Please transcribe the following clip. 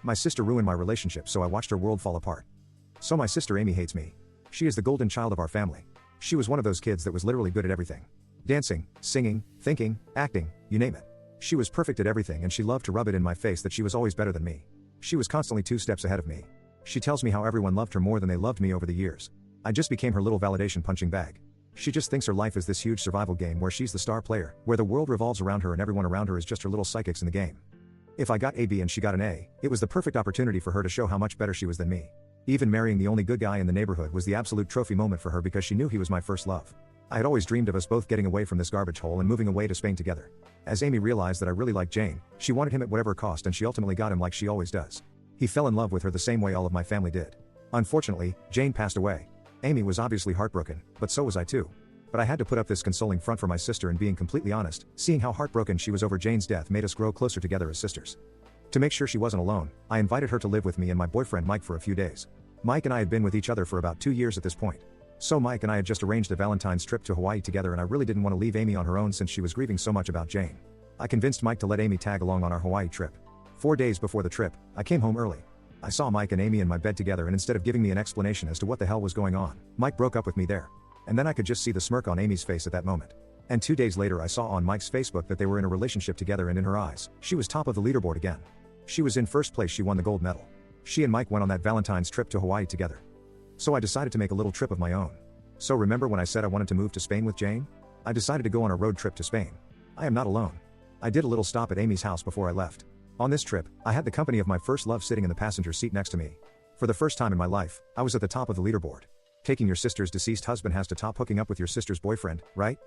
My sister ruined my relationship, so I watched her world fall apart. So my sister Amy hates me. She is the golden child of our family. She was one of those kids that was literally good at everything. Dancing, singing, thinking, acting, you name it. She was perfect at everything, and she loved to rub it in my face that she was always better than me. She was constantly 2 steps ahead of me. She tells me how everyone loved her more than they loved me over the years. I just became her little validation punching bag. She just thinks her life is this huge survival game where she's the star player, where the world revolves around her and everyone around her is just her little psychics in the game. If I got a B and she got an A, it was the perfect opportunity for her to show how much better she was than me. Even marrying the only good guy in the neighborhood was the absolute trophy moment for her because she knew he was my first love. I had always dreamed of us both getting away from this garbage hole and moving away to Spain together. As Amy realized that I really liked Jane, she wanted him at whatever cost, and she ultimately got him like she always does. He fell in love with her the same way all of my family did. Unfortunately, Jane passed away. Amy was obviously heartbroken, but so was I too. But I had to put up this consoling front for my sister, and being completely honest, seeing how heartbroken she was over Jane's death made us grow closer together as sisters. To make sure she wasn't alone, I invited her to live with me and my boyfriend Mike for a few days. Mike and I had been with each other for about 2 years at this point. So Mike and I had just arranged a Valentine's trip to Hawaii together, and I really didn't want to leave Amy on her own since she was grieving so much about Jane. I convinced Mike to let Amy tag along on our Hawaii trip. 4 days before the trip, I came home early. I saw Mike and Amy in my bed together, and instead of giving me an explanation as to what the hell was going on, Mike broke up with me there. And then I could just see the smirk on Amy's face at that moment. And 2 days later I saw on Mike's Facebook that they were in a relationship together, and in her eyes, she was top of the leaderboard again. She was in first place, she won the gold medal. She and Mike went on that Valentine's trip to Hawaii together. So I decided to make a little trip of my own. So remember when I said I wanted to move to Spain with Jane? I decided to go on a road trip to Spain. I am not alone. I did a little stop at Amy's house before I left. On this trip, I had the company of my first love sitting in the passenger seat next to me. For the first time in my life, I was at the top of the leaderboard. Taking your sister's deceased husband has to top hooking up with your sister's boyfriend, right?